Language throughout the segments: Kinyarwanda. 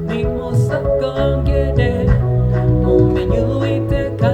Nimusagongere mumenye Uwiteka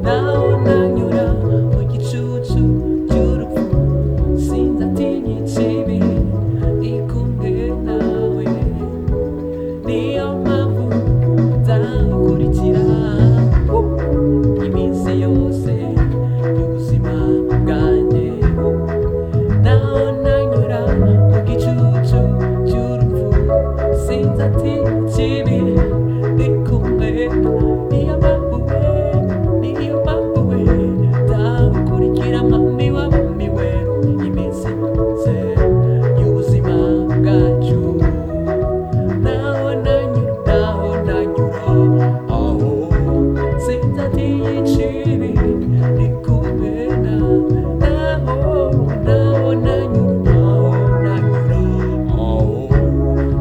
naho nanyura mu gicucu cy'urupfu sinzatinya ikibi ndi kumwe nawe niyo mpamvu nzagukurikira iminsi yose y'ubuzima bwanjye naho nanyura mu gicucu cy'urupfu sinzatinya ikibi ndi kumwe niyo mpamvu nzagukurikira mami w'abami we iminsi yose y'ubuzima bwacu naho nanyura aho sinzatinya ikibi ndi kumwe nawe naho nanyura aho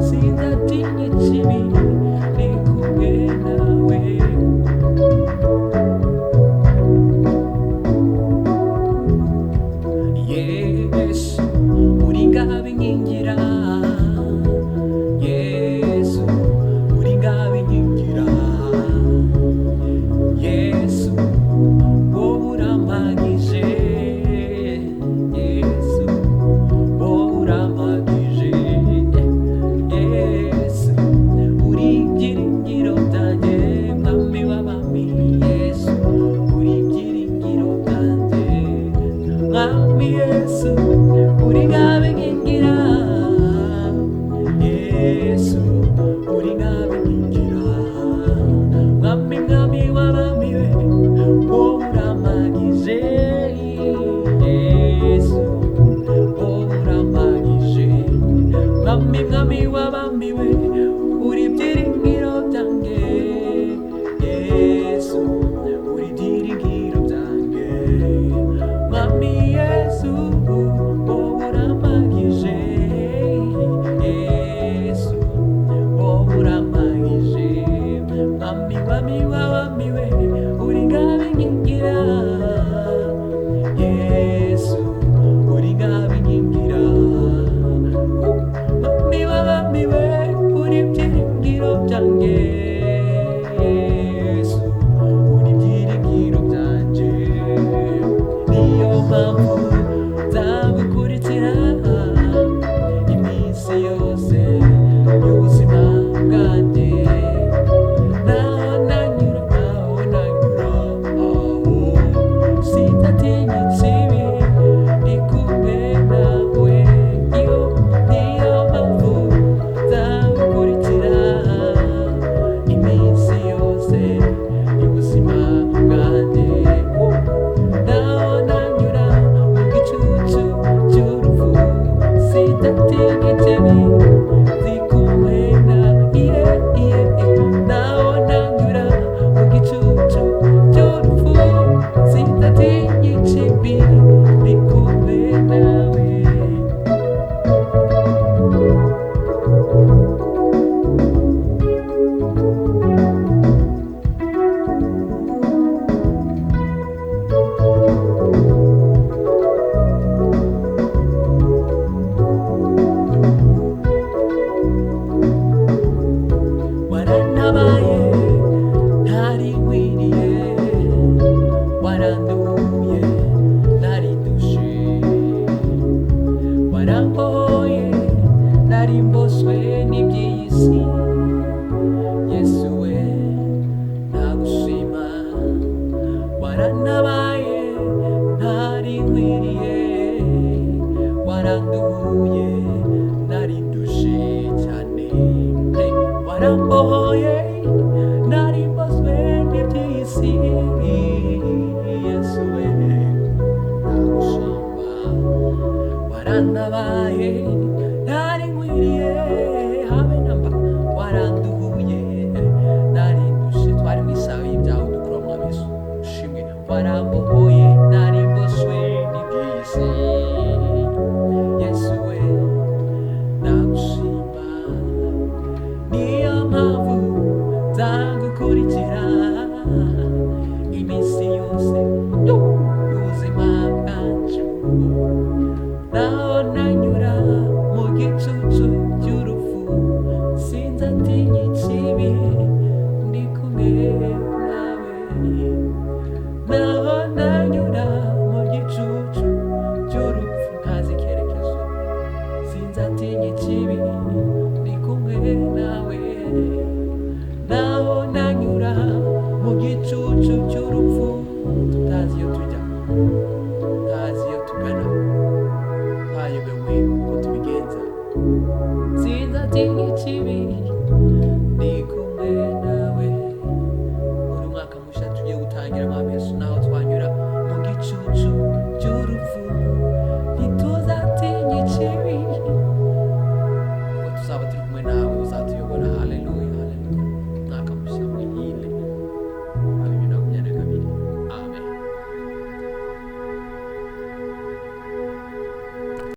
sinzatinya ikibi ndi kumwe nawe Yesu uri ngabe nkingira Yesu uri ngabe nkingira Yesu wowe urampagije Yesu wowe urampagije Yesu uri ibyiringiro byanjye mwami w'abami Yesu uri ibyiringiro byanjye mwami Yesu uri ngabe nkingira Yesu uri ngabe nkingira mwami w'abami we wowe urampagije Yesu wowe urampagije mwami w'abami we uri ibyiringiro byanjye Yesu uri ibyiringiro byanjye mwami Yesu wowe urampagije Yesu wowe urampagije mwami w'abami we uri ngabe nkingira Yesu uri ngabe nkingira mwami w'abami we uri ibyiringiro byanjye Yesu uri ibyiringiro byanjye niyo mpamvu nzagukurikira iminsi yose y'ubuzima bwanjye naho nanyura aho sinzatinya ikibi ndi kumwe nawe niyo mpamvu nzagukurikira iminsi yose y'ubuzima bwanjye naho nanyura mu gicucu cy'urupfu sinzatinya ikibi ndi kumwe nawe naho nanyura mu gicucu cy'urupfu sinzatinya ikibi ndi kumwe nawe waranabaye ntari nkwiriye waranduye ntari ndushe waramboye ntari mboswe n'iby'iyi si Yesu we nagushima waranabaye ntari nkwiriye waranduye ntari ndushe cyane waramboye ntari mboswe n'iby'iyi si Yesu we nagushima waranabaye ntari nkwiriye habe namba waranduye ntari ndushe twari mu isaha y'ibyaha dukura mu Yesu ushimwe waramboye ntari